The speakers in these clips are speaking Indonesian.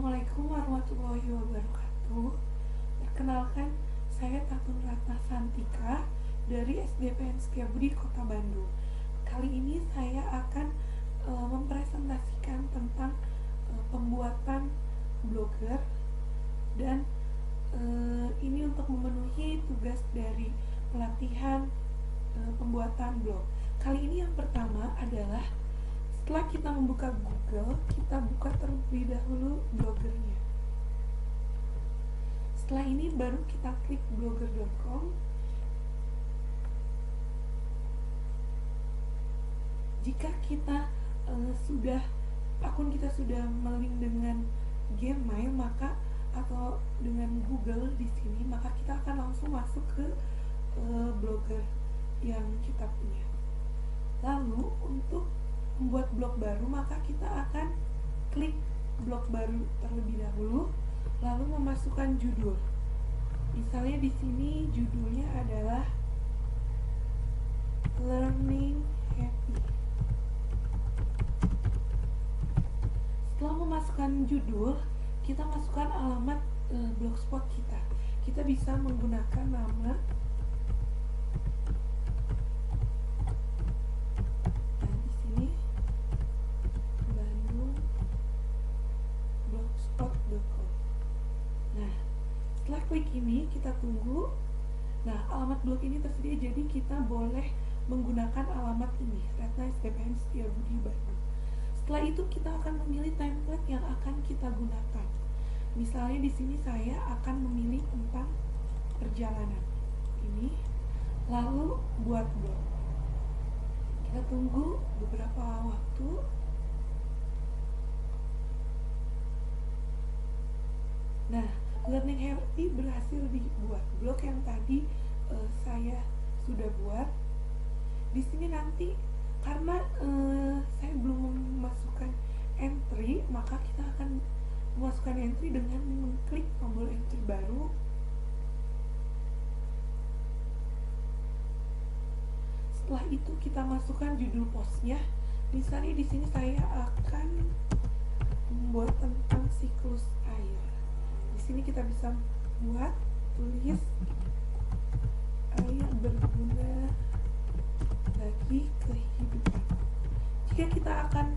Assalamualaikum warahmatullahi wabarakatuh. Perkenalkan, saya Tatun Ratna Santika dari SDPN Setiabudi Kota Bandung. Kali ini saya akan mempresentasikan tentang pembuatan blogger dan ini untuk memenuhi tugas dari pelatihan pembuatan blog. Kali ini yang pertama adalah setelah kita membuka Google, kita buka terlebih dahulu bloggernya. Setelah ini baru kita klik blogger.com. Jika kita akun kita sudah melink dengan Gmail atau dengan Google di sini, maka kita akan langsung masuk ke blogger yang kita punya. Lalu untuk membuat blog baru, maka kita akan klik blog baru terlebih dahulu, lalu memasukkan judul. Misalnya di sini judulnya adalah Learning Happy. Setelah memasukkan judul, kita masukkan alamat blogspot kita. Kita bisa menggunakan nama klik ini, kita tunggu. Nah, alamat blog ini tersedia, jadi kita boleh menggunakan alamat ini, Ratna SDPN Setiabudi Bandung. Setelah itu kita akan memilih template yang akan kita gunakan. Misalnya di sini saya akan memilih tentang perjalanan ini, lalu buat blog. Kita tunggu beberapa waktu. Nah, Learning Happy berhasil dibuat. Blog yang tadi saya sudah buat. Di sini nanti karena saya belum memasukkan entry, maka kita akan memasukkan entry dengan mengklik tombol entry baru. Setelah itu kita masukkan judul postnya. Misalnya di sini saya akan membuat tentang siklus air. Di sini kita bisa tulis air berguna bagi kehidupan. Jika kita akan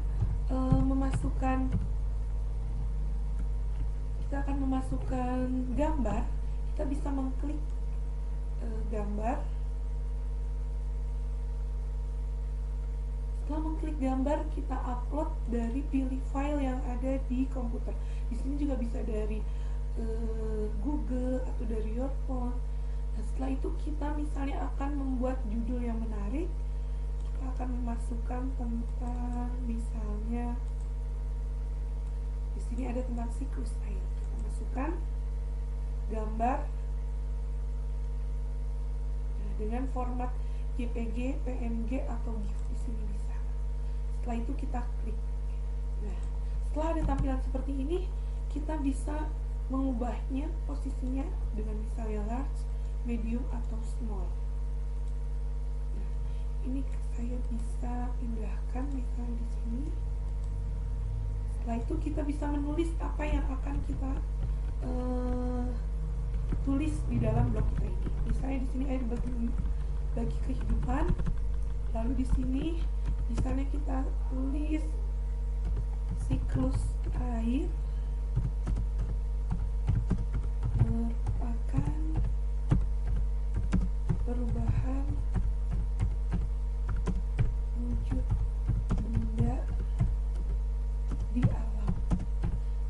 memasukkan gambar, kita bisa mengklik gambar. Setelah mengklik gambar, kita upload dari pilih file yang ada di komputer. Di sini juga bisa dari Google atau dari your phone. Nah, setelah itu kita misalnya akan membuat judul yang menarik. Kita akan memasukkan tentang, misalnya di sini ada tentang siklus air. Kita masukkan gambar dengan format JPG, PNG atau GIF, di sini bisa. Setelah itu kita klik. Nah, setelah ada tampilan seperti ini, kita bisa mengubahnya posisinya dengan misalnya large, medium, atau small. Nah, ini saya bisa pindahkan misalnya di sini. Setelah itu kita bisa menulis apa yang akan kita tulis di dalam blog kita ini. Misalnya di sini air bagi kehidupan. Lalu di sini misalnya kita tulis siklus air merupakan perubahan wujud benda di alam.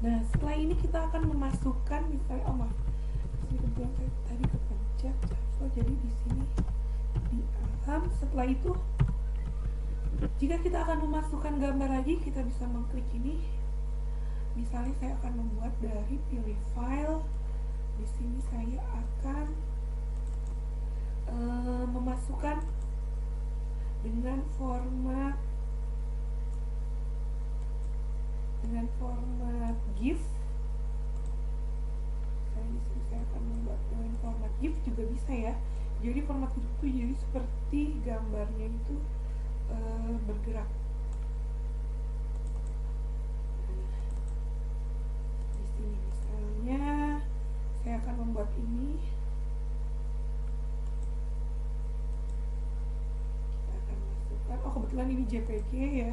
Nah, setelah ini kita akan memasukkan misalnya, di sini kebetulan saya tadi kepencet, jadi di sini di alam. Setelah itu, jika kita akan memasukkan gambar lagi, kita bisa mengklik ini. Misalnya saya akan membuat dari pilih file. Di sini saya akan memasukkan dengan format GIF. Di sini saya akan membuat dengan format GIF juga bisa ya. Jadi format GIF itu jadi seperti gambarnya itu bergerak. Di kebetulan ini JPG ya,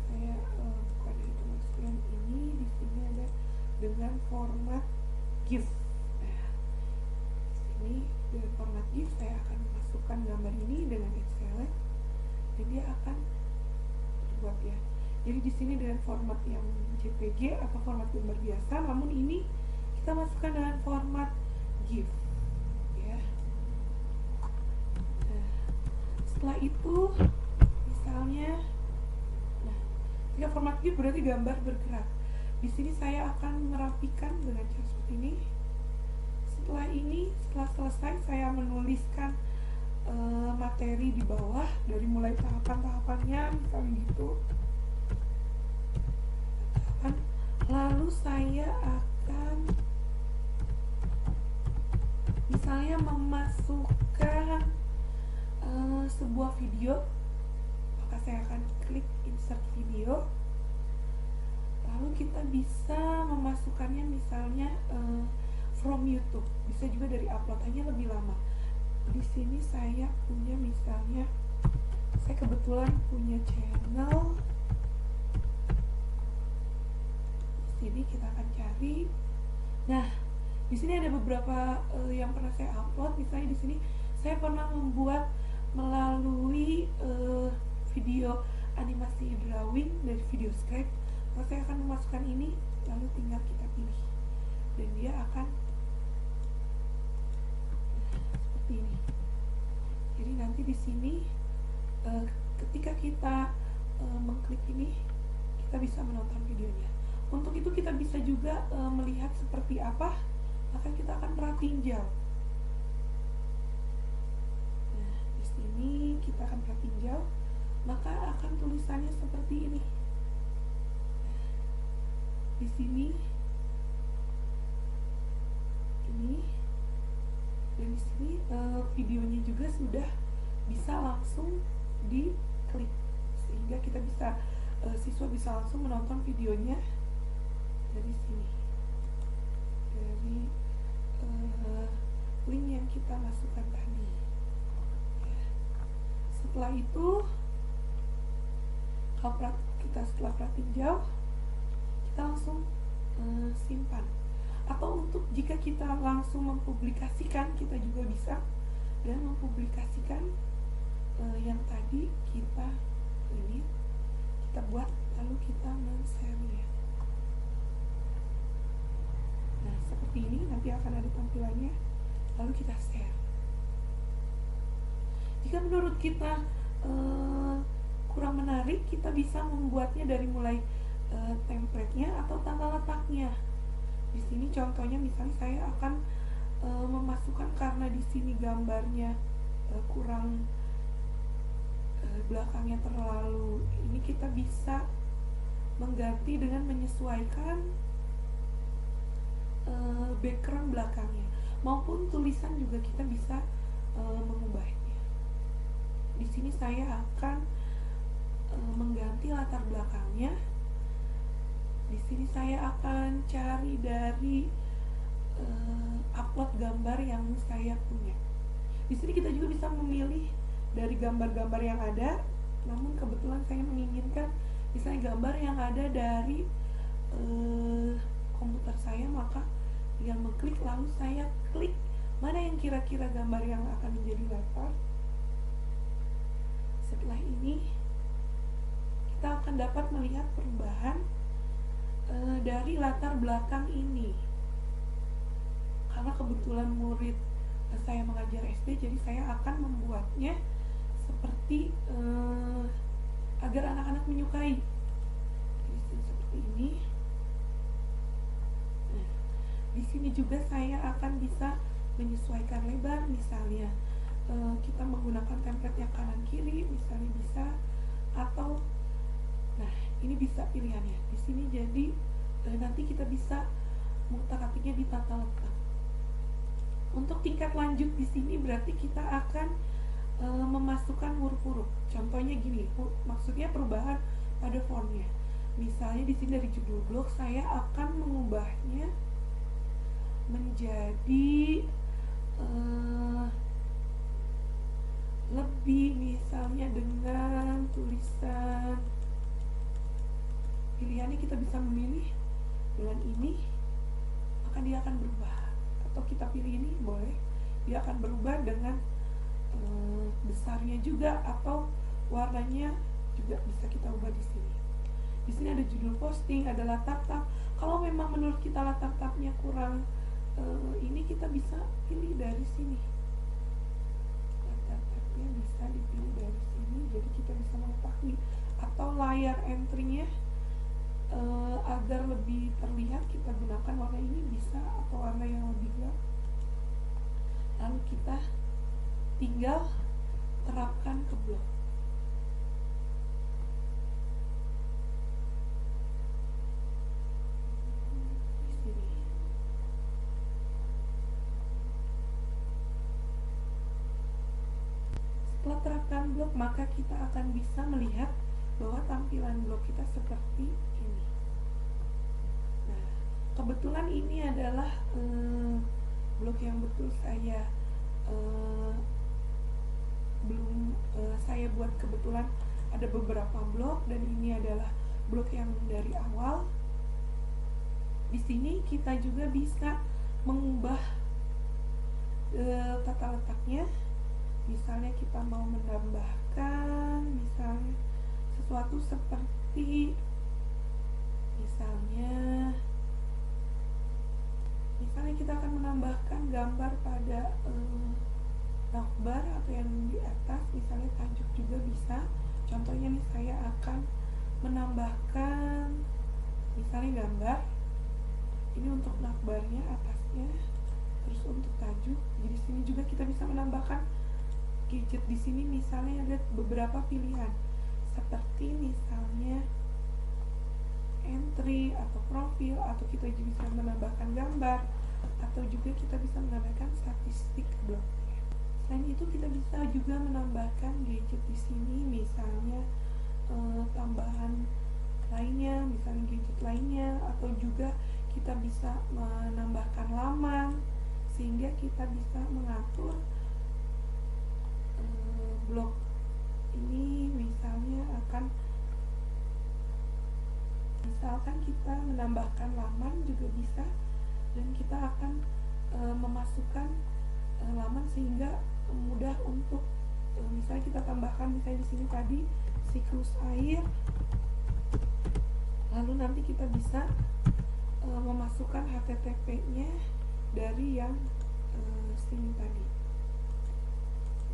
saya buka dari pengasuhan ini. Di sini ada dengan format GIF. Nah, di sini dengan format GIF saya akan masukkan gambar ini dengan Excel dan dia akan terbuat ya. Jadi di sini dengan format yang JPG atau format gambar biasa, namun ini kita masukkan dengan format GIF ya. Nah, setelah itu misalnya, nah, jika format GIF berarti gambar bergerak. Di sini saya akan merapikan dengan cara seperti ini. Setelah ini, setelah selesai, saya menuliskan materi di bawah dari mulai tahapan-tahapannya, misalnya gitu. Lalu saya akan misalnya memasukkan sebuah video, maka saya akan klik insert video. Lalu kita bisa memasukkannya misalnya from YouTube, bisa juga dari upload, hanya lebih lama. Di sini saya punya misalnya, saya kebetulan punya channel. Di sini kita akan cari. Nah, di sini ada beberapa yang pernah saya upload. Misalnya di sini saya pernah membuat melalui video animasi drawing dari video script. Maka saya akan memasukkan ini, lalu tinggal kita pilih dan dia akan seperti ini. Jadi nanti di sini ketika kita mengklik ini, kita bisa menonton videonya. Untuk itu kita bisa juga melihat seperti apa, maka kita akan pratinjau. Nah, di sini kita akan pratinjau, maka akan tulisannya seperti ini. Nah, di sini ini, dan di sini videonya juga sudah bisa langsung diklik, sehingga kita bisa siswa bisa langsung menonton videonya dari sini, dari link yang kita masukkan tadi ya. Setelah itu, kalau kita setelah pratinjau, kita langsung simpan. Atau untuk jika kita langsung mempublikasikan, kita juga bisa dan mempublikasikan yang tadi kita ini kita buat, lalu kita men-share-nya. Nah, seperti ini nanti akan ada tampilannya, lalu kita share. Jika menurut kita kurang menarik, kita bisa membuatnya dari mulai template-nya atau tata letaknya. Di sini contohnya misalnya saya akan memasukkan, karena di sini gambarnya kurang, belakangnya terlalu ini, kita bisa mengganti dengan menyesuaikan background belakangnya, maupun tulisan juga kita bisa mengubahnya. Di sini saya akan mengganti latar belakangnya. Di sini saya akan cari dari upload gambar yang saya punya. Di sini kita juga bisa memilih dari gambar-gambar yang ada, namun kebetulan saya menginginkan misalnya gambar yang ada dari komputer saya, maka tinggal mengklik, lalu saya klik mana yang kira-kira gambar yang akan menjadi latar. Setelah ini kita akan dapat melihat perubahan dari latar belakang ini. Karena kebetulan murid saya mengajar SD, jadi saya akan membuatnya seperti agar anak-anak menyukai. Jadi seperti ini. Nah, di sini juga saya akan bisa menyesuaikan lebar, misalnya kita menggunakan template yang kanan kiri, misalnya bisa, atau nah ini bisa pilihannya. Di sini jadi nanti kita bisa mengutak-atiknya di tata letak. Untuk tingkat lanjut di sini berarti kita akan memasukkan huruf-huruf. Contohnya gini, maksudnya perubahan pada fontnya. Misalnya di sini dari judul blog saya akan mengubahnya menjadi lebih, misalnya dengan tulisan pilihannya kita bisa memilih dengan ini, maka dia akan berubah. Atau kita pilih ini, boleh, dia akan berubah dengan besarnya juga, atau warnanya juga bisa kita ubah di sini. Di sini ada judul posting, ada latar tab. Kalau memang menurut kita latar tabnya kurang ini, kita bisa pilih dari sini. Latar tabnya bisa dipilih dari sini, jadi kita bisa mengetahui. Atau layar entry-nya agar lebih terlihat, kita gunakan warna ini bisa, atau warna yang lebih gelap. Lalu kita tinggal terapkan ke blog. Di sini. Setelah terapkan blog, maka kita akan bisa melihat bahwa tampilan blog kita seperti ini. Nah, kebetulan ini adalah blog yang betul saya saya buat. Kebetulan ada beberapa blog, dan ini adalah blog yang dari awal. Di sini kita juga bisa mengubah tata letaknya. Misalnya kita mau menambahkan misalnya sesuatu seperti misalnya kita akan menambahkan gambar pada navbar atau yang di atas, misalnya tajuk juga bisa. Contohnya nih, saya akan menambahkan misalnya gambar ini untuk navbarnya atasnya, terus untuk tajuk. Jadi sini juga kita bisa menambahkan gadget. Di sini misalnya ada beberapa pilihan seperti misalnya entry atau profil, atau kita juga bisa menambahkan gambar, atau juga kita bisa menambahkan statistik blognya. Selain itu kita bisa juga menambahkan gadget di sini, misalnya tambahan lainnya, misalnya gadget lainnya, atau juga kita bisa menambahkan laman sehingga kita bisa mengatur blog ini. Misalkan kita menambahkan laman juga bisa, dan kita akan memasukkan laman sehingga mudah untuk misalnya kita tambahkan, misalnya di sini tadi siklus air, lalu nanti kita bisa memasukkan HTTP-nya dari yang sini tadi,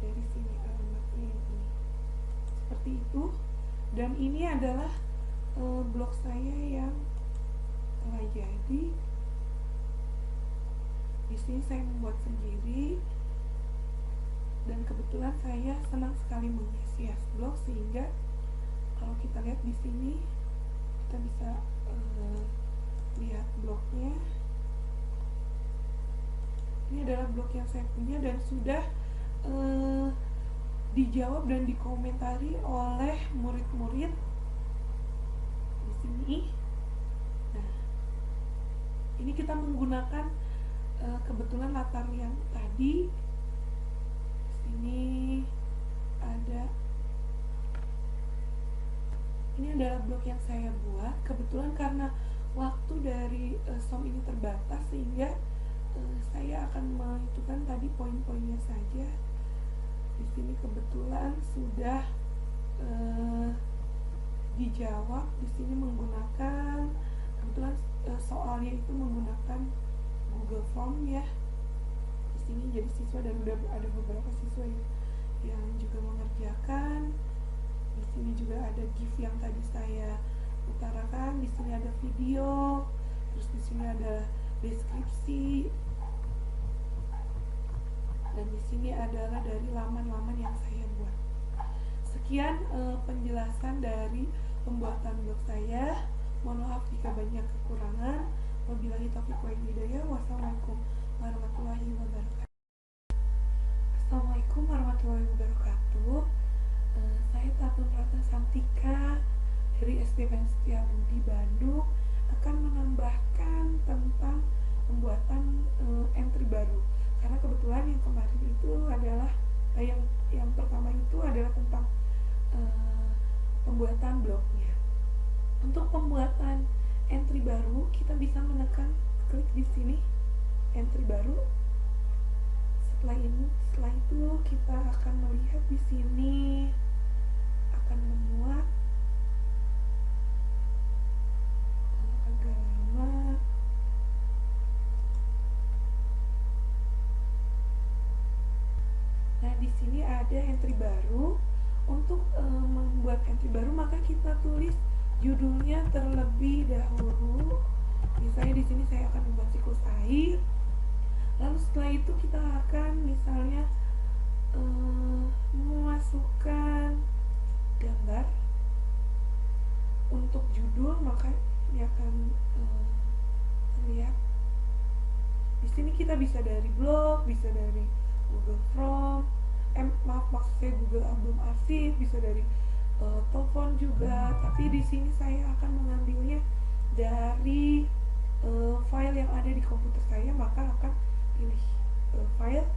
dari sini alamatnya yang ini, seperti itu. Dan ini adalah blog saya yang telah jadi. Di sini saya membuat sendiri, dan kebetulan saya senang sekali menghias blog, sehingga kalau kita lihat di sini kita bisa lihat blognya. Ini adalah blog yang saya punya dan sudah dijawab dan dikomentari oleh murid-murid di sini. Nah, ini kita menggunakan kebetulan latar yang tadi. Sini ada, ini adalah blog yang saya buat. Kebetulan karena waktu dari SOM ini terbatas, sehingga saya akan menentukan tadi poin-poinnya saja. Di sini kebetulan sudah dijawab. Di sini menggunakan, kebetulan soalnya itu menggunakan Google Form ya. Di sini jadi siswa, dan udah ada beberapa siswa yang juga mengerjakan. Di sini juga ada GIF yang tadi saya utarakan. Di sini ada video, terus di sini ada deskripsi, dan di sini adalah dari laman-laman yang saya buat. Sekian penjelasan dari pembuatan blog saya. Mohon maaf jika banyak kekurangan. Wabillahi taufiq wal hidayah. Wassalamualaikum warahmatullahi wabarakatuh. Assalamualaikum warahmatullahi wabarakatuh. Saya Tatun Ratna Santika dari SDPN Setiabudi Bandung akan menambahkan tentang pembuatan entry baru, karena kebetulan yang kemarin itu adalah yang pertama itu adalah tentang pembuatan blognya. Untuk pembuatan entry baru, kita bisa menekan klik di sini entry baru. Setelah itu kita akan melihat di sini akan memuat agak lama. Nah, di sini ada entry baru. Untuk membuat entry baru, maka kita tulis judulnya terlebih dahulu. Misalnya di sini saya akan membuat siklus air. Lalu setelah itu kita akan misalnya memasukkan gambar untuk judul, maka ini akan terlihat. Di sini kita bisa dari blog, bisa dari Google Form, maksudnya Google Album Arsip, bisa dari telepon juga. Tapi di sini saya akan mengambilnya dari file yang ada di komputer saya, maka akan pilih file,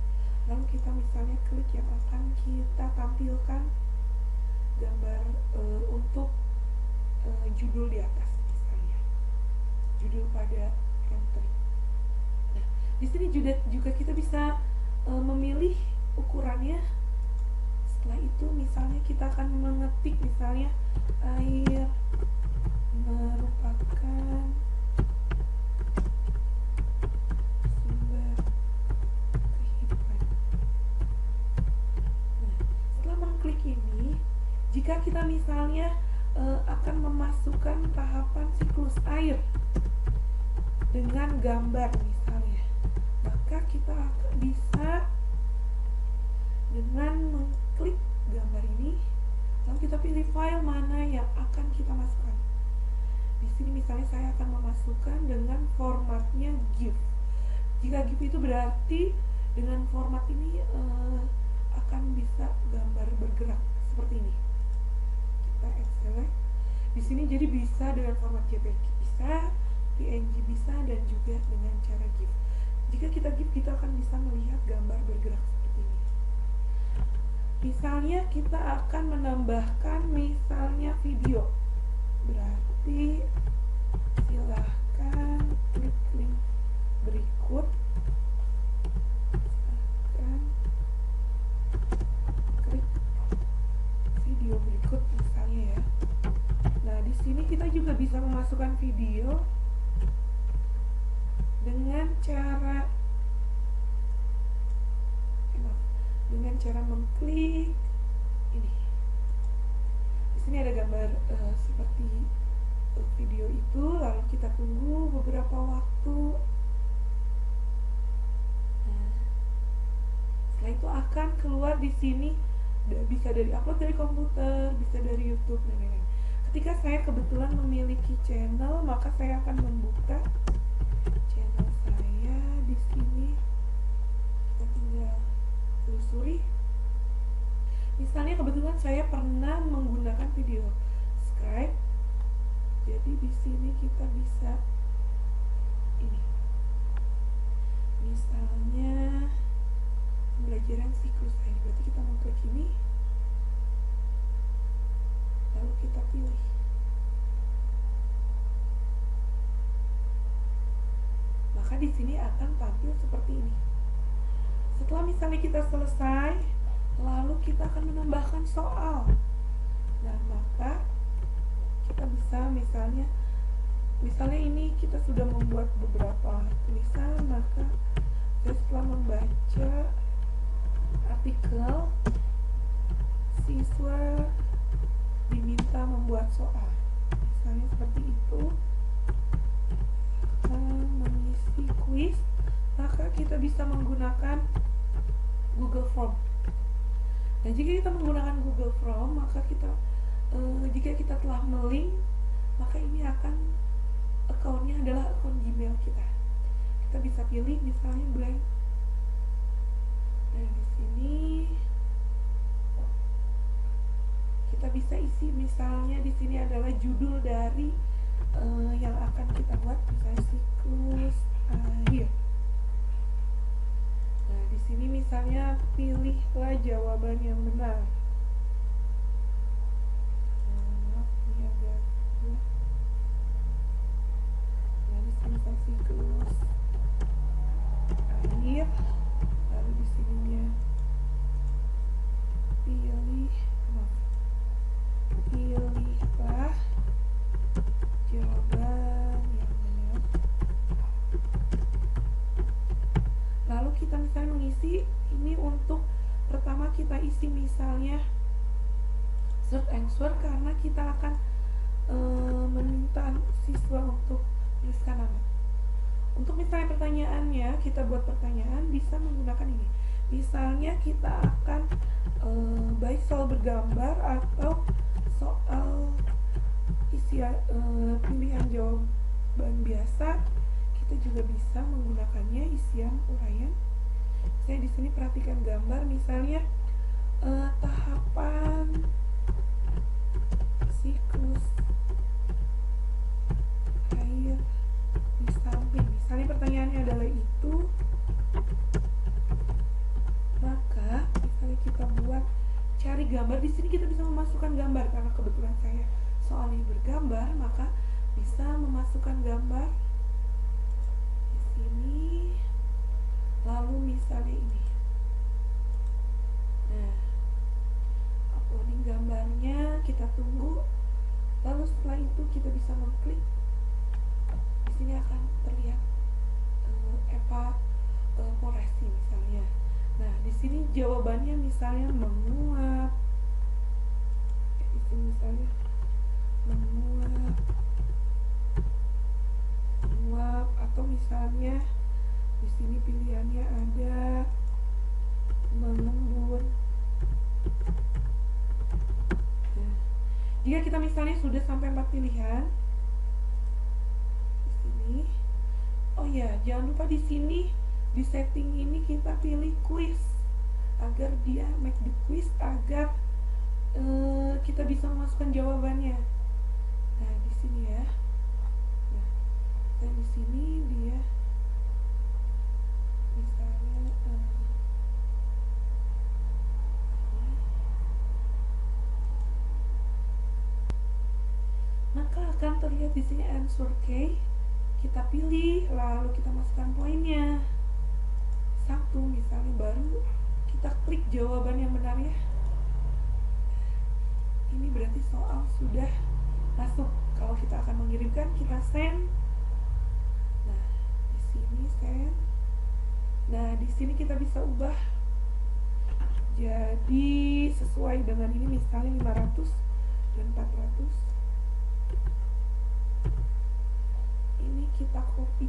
lalu kita misalnya klik yang akan kita tampilkan gambar untuk judul di atas, misalnya judul pada entry. Nah, di sini juga kita bisa memilih ukurannya. Setelah itu misalnya kita akan mengetik misalnya air merupakan sumber kehidupan. Nah, setelah mengklik ini, jika kita misalnya akan memasukkan tahapan siklus air dengan gambar misalnya, maka kita bisa dengan mengklik gambar ini, lalu kita pilih file mana yang akan kita masukkan. Di sini misalnya saya akan memasukkan dengan formatnya GIF. Jika GIF itu berarti dengan format ini akan bisa gambar bergerak seperti ini. Kita select. Di sini jadi bisa dengan format JPG bisa, PNG bisa, dan juga dengan cara GIF. Jika kita GIF, kita akan bisa melihat gambar bergerak seperti ini. Misalnya kita akan menambahkan misalnya video, berarti silahkan klik link berikut, silahkan klik video berikut misalnya ya. Nah, di sini kita juga bisa memasukkan video dengan cara mengklik ini. Di sini ada gambar seperti video itu, lalu kita tunggu beberapa waktu. Nah, setelah itu akan keluar di sini, bisa dari upload dari komputer, bisa dari YouTube dan lain-lain. Ketika saya kebetulan memiliki channel, maka saya akan membuka channel saya di sini. Kita tinggal telusuri. Misalnya kebetulan saya pernah menggunakan video Scribe, jadi di sini kita bisa ini, misalnya pembelajaran siklus air. Berarti kita mengklik ini, lalu kita pilih. Maka di sini akan tampil seperti ini. Setelah misalnya kita selesai, lalu kita akan menambahkan soal. Nah, maka kita bisa misalnya ini kita sudah membuat beberapa tulisan, maka setelah membaca artikel, siswa diminta membuat soal, misalnya seperti itu, mengisi kuis, maka kita bisa menggunakan Google Form. Nah, jika kita menggunakan Google Form, maka jika kita telah melink, maka ini akan akunnya adalah akun Gmail kita. Kita bisa pilih misalnya blank. Nah, di sini kita bisa isi misalnya di sini adalah judul dari yang akan kita buat, misalnya siklus air. Nah, di sini misalnya pilihlah jawaban sini untuk pertama kita isi misalnya search answer, karena kita akan meminta siswa untuk menuliskan nama. Untuk misalnya pertanyaannya, kita buat pertanyaan bisa menggunakan ini. Misalnya kita akan baik soal bergambar atau soal isi pilihan jawaban biasa, kita juga bisa menggunakannya isian uraian. Saya di sini perhatikan gambar, misalnya tahapan siklus air di samping. Misalnya pertanyaannya adalah itu, maka misalnya kita buat cari gambar. Di sini kita bisa memasukkan gambar karena kebetulan saya soalnya bergambar, maka bisa memasukkan gambar di sini. Lalu misalnya ini, nah uploading gambarnya, kita tunggu. Lalu setelah itu kita bisa mengklik. Di sini akan terlihat evaporasi misalnya. Nah, di sini jawabannya misalnya menguap. Di sini misalnya menguap, atau misalnya di sini pilihannya ada mengembun. Nah, jika kita misalnya sudah sampai 4 pilihan di sini, oh ya, jangan lupa di sini di setting ini kita pilih quiz agar dia make the quiz, agar kita bisa memasukkan jawabannya. Nah, di sini ya. Nah, dan di sini dia misalnya maka akan terlihat di sini answer key. Kita pilih, lalu kita masukkan poinnya 1 misalnya, baru kita klik jawaban yang benar ya. Ini berarti soal sudah masuk. Kalau kita akan mengirimkan, kita send. Nah, di sini send. Nah, di sini kita bisa ubah jadi sesuai dengan ini, misalnya 500 dan 400. Ini kita copy.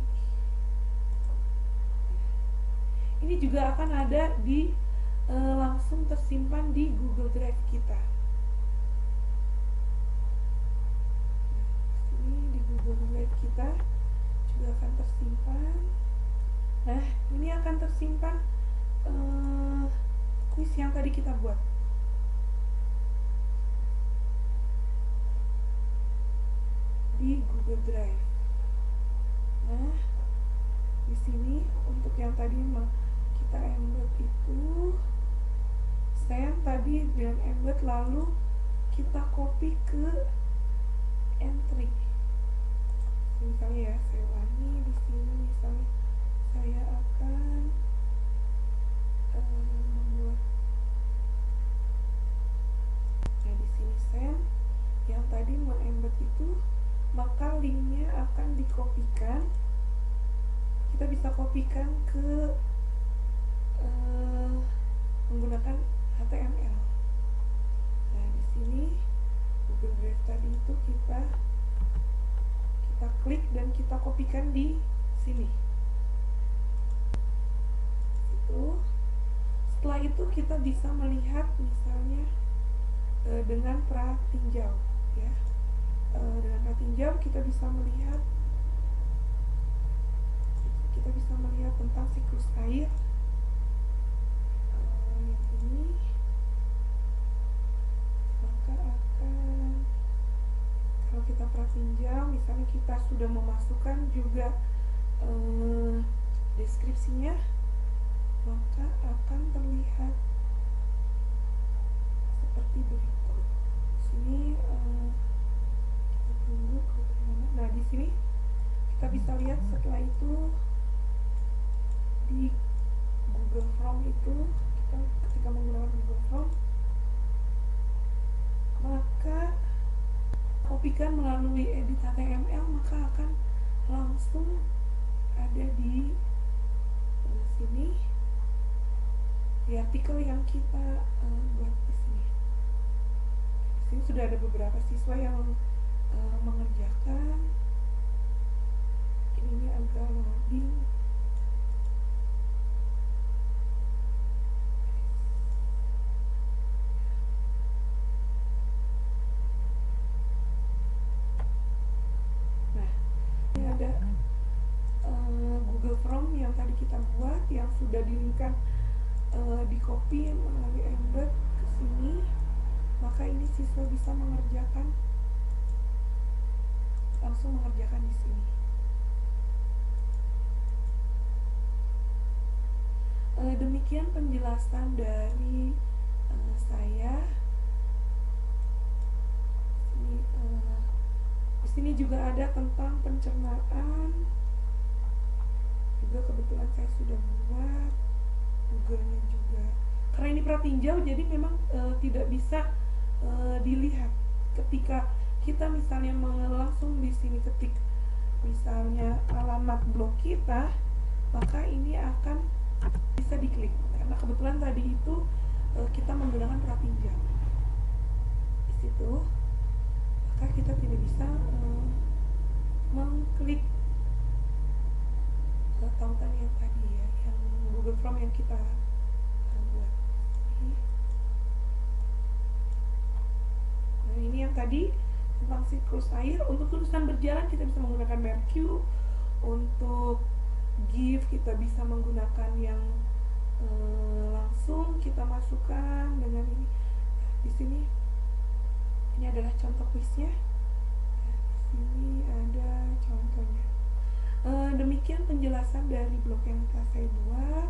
Ini juga akan ada di langsung tersimpan di Google Drive kita. Ini di Google Drive kita juga akan tersimpan. Nah, ini akan tersimpan kuis yang tadi kita buat. Di Google Drive. Nah, di sini untuk yang tadi kita embed itu, send tadi dengan embed, lalu kita copy ke entry. Misalnya ya, saya ulangi di sini, misalnya saya akan membuat, nah di sini send yang tadi mengembed itu, maka linknya akan dikopikan. Kita bisa kopikan ke menggunakan HTML. Nah, di sini Google Drive tadi itu kita klik dan kita kopikan di sini. Itu. Setelah itu kita bisa melihat misalnya dengan pratinjau ya. Dengan pratinjau kita bisa melihat tentang siklus air. Yang ini maka akan, kalau kita pratinjau misalnya kita sudah memasukkan juga deskripsinya, maka akan terlihat seperti berikut. Di sini kita tunggu bagaimana. Nah, di sini kita bisa lihat setelah itu di Google Form itu, kita ketika menggunakan Google Form, maka kopikan melalui edit HTML, maka akan langsung ada di sini. di artikel yang kita buat di sini. Di sini sudah ada beberapa siswa yang mengerjakan. Ini agak loading. Nah, ini ada Google Form yang tadi kita buat, yang sudah dilingkan di copy melalui embed ke sini. Maka ini siswa bisa langsung mengerjakan di sini. Demikian penjelasan dari saya. Di sini juga ada tentang pencernaan. Juga kebetulan saya sudah buat Google-nya juga. Karena ini pratinjau, jadi memang tidak bisa dilihat ketika kita misalnya langsung di sini ketik misalnya alamat blog kita, maka ini akan bisa diklik karena kebetulan tadi itu kita menggunakan pratinjau di situ, maka kita tidak bisa mengklik tautan yang tadi ya, yang Google Form yang kita buat. Nah, ini yang tadi tentang siklus air. Untuk tulisan berjalan kita bisa menggunakan Mercure. Untuk GIF kita bisa menggunakan yang langsung kita masukkan dengan ini. Di sini ini adalah contoh kuisnya. Di sini ada contohnya. Demikian penjelasan dari blog yang telah saya buat.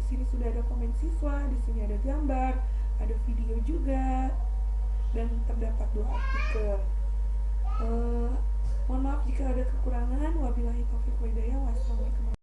Di sini sudah ada komen siswa, di sini ada gambar, ada video juga, dan terdapat 2 artikel. Mohon maaf jika ada kekurangan. Wabillahi taufiq wal hidayah. Wassalamualaikum.